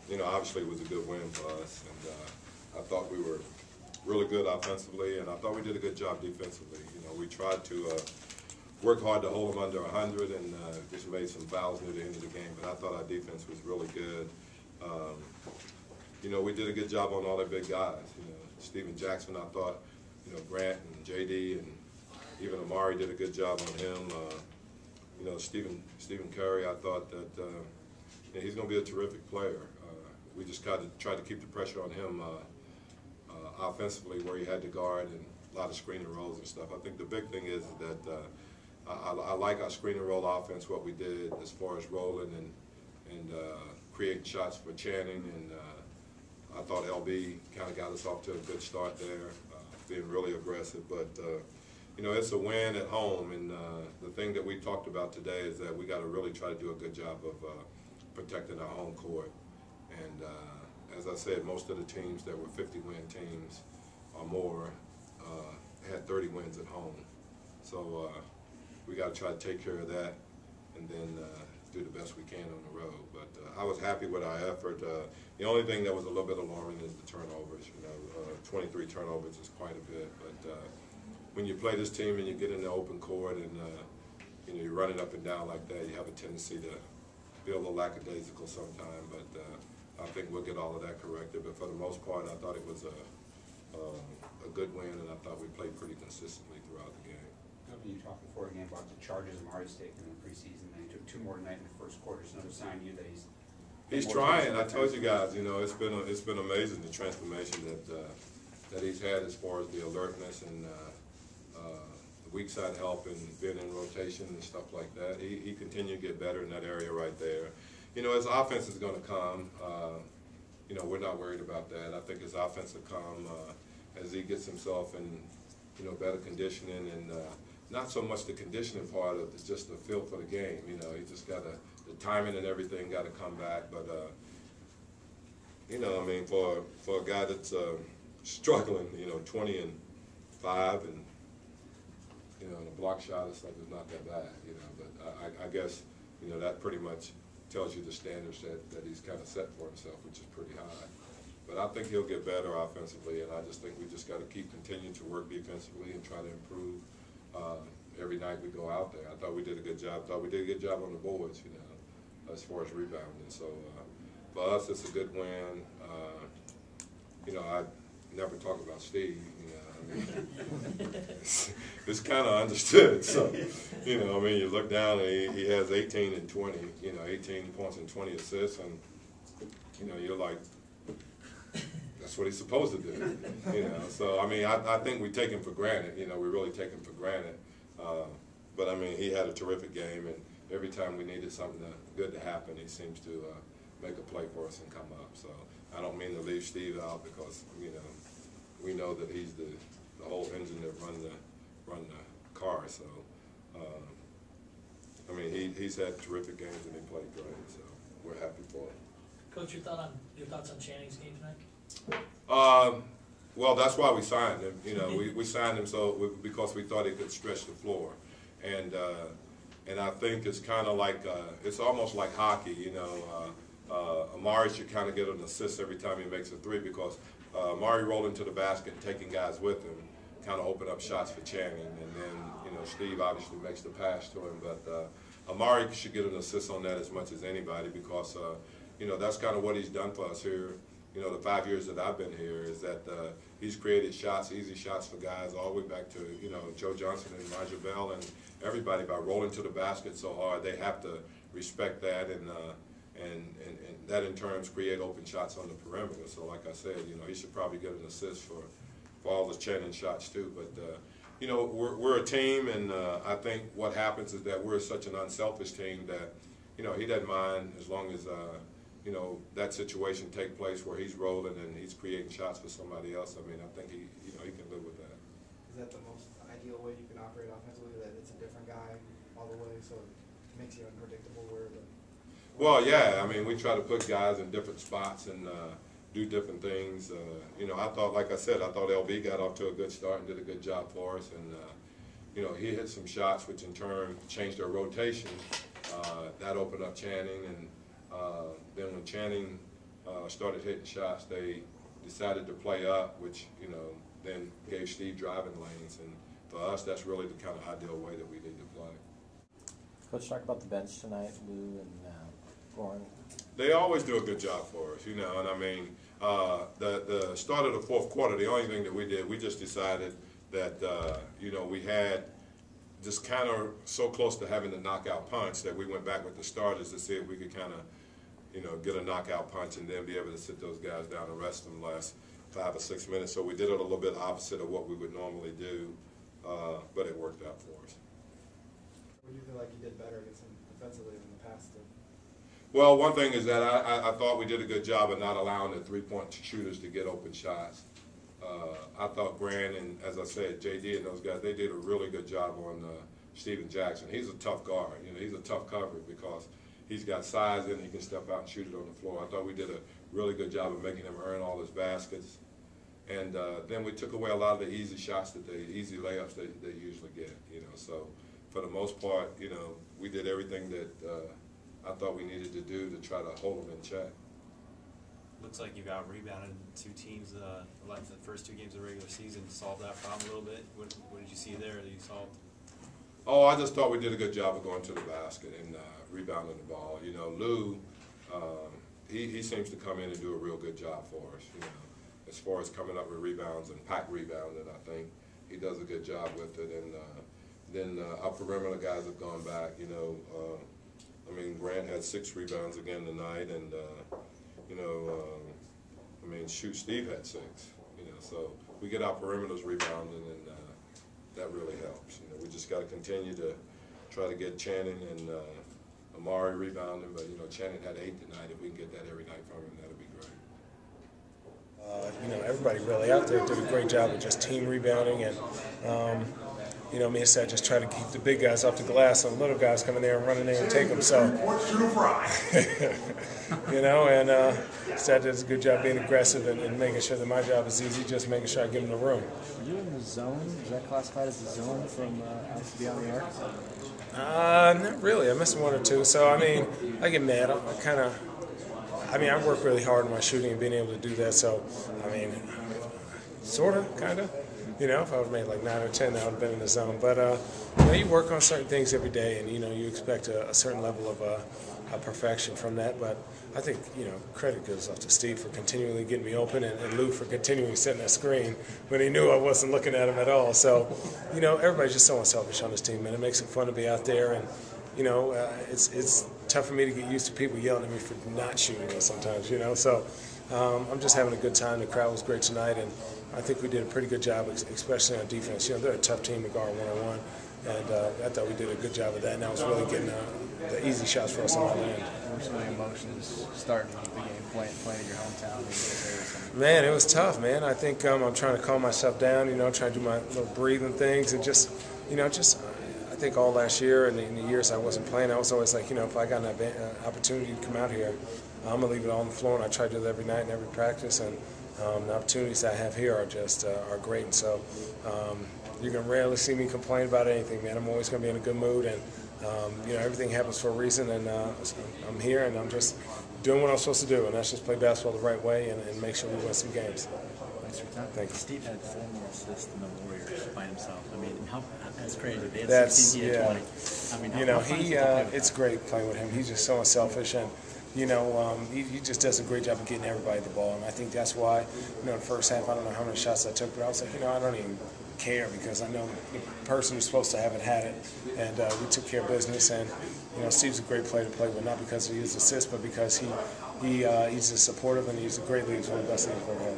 You know, obviously it was a good win for us, and I thought we were really good offensively, and I thought we did a good job defensively. You know, we tried to work hard to hold them under 100 and just made some fouls near the end of the game, but I thought our defense was really good. You know, we did a good job on all the big guys. You know, Steven Jackson, I thought, you know, Grant and JD and even Amari did a good job on him. You know, Stephen Curry, I thought that you know, he's going to be a terrific player. We just tried to keep the pressure on him offensively, where he had to guard and a lot of screen and rolls and stuff. I think the big thing is that I like our screen and roll offense, what we did as far as rolling and creating shots for Channing, and I thought LB kind of got us off to a good start there, being really aggressive. But you know, it's a win at home, and the thing that we talked about today is that we got to really try to do a good job of protecting our home court. And as I said, most of the teams that were 50-win teams or more had 30 wins at home. So we got to try to take care of that, and then do the best we can on the road. But I was happy with our effort. The only thing that was a little bit alarming is the turnovers. You know, 23 turnovers is quite a bit. But when you play this team and you get in the open court and you know, you're running up and down like that, you have a tendency to be a little lackadaisical sometimes. But I think we'll get all of that corrected. But for the most part, I thought it was a good win, and I thought we played pretty consistently throughout the game. You talked before the game about the charges Amari's taken in the preseason. Then he took 2 more tonight in the first quarter. It's another sign to you that he's trying. I told you guys, you know, it's been amazing, the transformation that he's had as far as the alertness and the weak side help and being in rotation and stuff like that. He continued to get better in that area right there. You know, his offense is going to come. You know, we're not worried about that. I think his offense will come as he gets himself in, you know, better conditioning, and not so much the conditioning part of it, it's just the feel for the game. You know, he just got the timing and everything got to come back. But you know, I mean, for a guy that's struggling, you know, 20 and 5, and you know, and a block shot and stuff is not that bad. You know, but I guess, you know, that pretty much tells you the standards that he's kind of set for himself, which is pretty high. But I think he'll get better offensively, and I just think we just got to keep continuing to work defensively and try to improve every night we go out there. I thought we did a good job. Thought we did a good job on the boards, you know, as far as rebounding. So for us, it's a good win. You know, I never talk about Steve. You know, I mean, it's kind of understood. So, you know, I mean, you look down and he has 18 and 20. You know, 18 points and 20 assists, and you know, you're like, that's what he's supposed to do, you know. So I mean, I think we take him for granted. You know, we really take him for granted. But I mean, he had a terrific game, and every time we needed something good to happen, he seems to make a play for us and come up. So I don't mean to leave Steve out, because you know, we know that he's the whole engine that run the car. So I mean, he's had terrific games and he played great. So we're happy for him. Coach, your thoughts on Channing's game tonight? Well, that's why we signed him. You know, we signed him because we thought he could stretch the floor, and I think it's kind of like it's almost like hockey. You know, Amari should kind of get an assist every time he makes a 3, because Amari rolling to the basket and taking guys with him kind of open up shots for Channing, and then you know, Steve obviously makes the pass to him, but Amari should get an assist on that as much as anybody, because you know, that's kind of what he's done for us here. You know, the 5 years that I've been here, is that he's created shots, easy shots for guys, all the way back to, you know, Joe Johnson and Roger Bell and everybody, by rolling to the basket so hard. They have to respect that, and that in turn create open shots on the perimeter. So like I said, you know, he should probably get an assist for all the Channing shots too. But you know, we're a team, and I think what happens is that we're such an unselfish team that, you know, he doesn't mind as long as you know, that situation take place where he's rolling and he's creating shots for somebody else. I mean, I think he can live with that. Is that the most ideal way you can operate offensively, that it's a different guy all the way, so it makes you unpredictable? Well, yeah. I mean, we try to put guys in different spots and do different things. You know, I thought, like I said, I thought LB got off to a good start and did a good job for us, and you know, he hit some shots which in turn changed our rotation. That opened up Channing, and Then when Channing started hitting shots, they decided to play up, which, you know, then gave Steve driving lanes. And for us, that's really the kind of ideal way that we need to play. Coach, talk about the bench tonight, Lou and Goran. They always do a good job for us, you know, and I mean, the start of the fourth quarter, the only thing that we did, we just decided that, you know, we had just kind of so close to having the knockout punch that we went back with the starters to see if we could kind of, you know, get a knockout punch and then be able to sit those guys down and rest them the last 5 or 6 minutes. So we did it a little bit opposite of what we would normally do, but it worked out for us. What do you feel like you did better against him defensively than the past? Well, one thing is that I thought we did a good job of not allowing the three-point shooters to get open shots. I thought Grant and, as I said, JD and those guys, they did a really good job on Steven Jackson. He's a tough guard. You know, he's a tough cover because he's got size and he can step out and shoot it on the floor. I thought we did a really good job of making him earn all his baskets. And then we took away a lot of the easy shots, easy layups they usually get. You know, so for the most part, you know, we did everything that I thought we needed to do to try to hold them in check. Looks like you've out-rebounded 2 teams like the first 2 games of the regular season. Solved that problem a little bit. What did you see there that you solved? Oh, I just thought we did a good job of going to the basket and rebounding the ball. You know, Lou, he seems to come in and do a real good job for us. You know, as far as coming up with rebounds and pack rebounding, I think he does a good job with it. And then our perimeter guys have gone back. You know, I mean, Grant had 6 rebounds again tonight, and you know, I mean, Steve had 6. You know, so we get our perimeters rebounding, and that really helps. You know, we just got to continue to try to get Channing and Amari rebounding, but you know, Channing had 8 tonight. If we can get that every night from him, that'll be great. You know, everybody really out there did a great job of just team rebounding, and you know, me and Seth just try to keep the big guys off the glass, so the little guys come in there and run in there and take them. So, you know, and Seth does a good job being aggressive and making sure that my job is easy, just making sure I give him the room. Are you in the zone? Is that classified as the zone from out beyond the arc? Not really. I missed 1 or 2. So, I mean, I get mad. I work really hard on my shooting and being able to do that. So, I mean, sort of, kind of. You know, if I would have made like 9 or 10, I would have been in the zone. But, you know, you work on certain things every day, and, you know, you expect a certain level of perfection from that. But I think, you know, credit goes off to Steve for continually getting me open, and Lou for continually setting that screen when he knew I wasn't looking at him at all. So, you know, everybody's just so unselfish on this team, and it makes it fun to be out there. And, you know, it's tough for me to get used to people yelling at me for not shooting it sometimes, you know. So I'm just having a good time. The crowd was great tonight, and I think we did a pretty good job, especially on defense. You know, they're a tough team to guard one-on-one, and I thought we did a good job of that, and that was really getting the easy shots for us on the end. What were some of the emotions starting the game, playing in your hometown? Man, it was tough, man. I think I'm trying to calm myself down, you know, trying to do my little breathing things, and just, you know, I think all last year and in the years I wasn't playing, I was always like, you know, if I got an opportunity to come out here, I'm going to leave it all on the floor, and I try to do that every night and every practice, and the opportunities I have here are just are great. And so you're going to rarely see me complain about anything, man. I'm always going to be in a good mood, and you know, everything happens for a reason, and I'm here, and I'm just doing what I'm supposed to do, and that's just play basketball the right way and make sure we win some games. Thanks for your time. Thank you. Steve had 4 more assists than the Warriors by himself. I mean, that's crazy. They had That's 16, he had 20. I mean, you know, it's great playing with him. He's just so unselfish, and you know, he just does a great job of getting everybody the ball, and I think that's why, you know, in the first half, I don't know how many shots I took, but I was like, you know, I don't even care because I know the person who's supposed to have it had it, and we took care of business. And you know, Steve's a great player to play with, not because of his assists, but because he's just supportive, and he's a great leader. He's one of the best leaders I've ever had.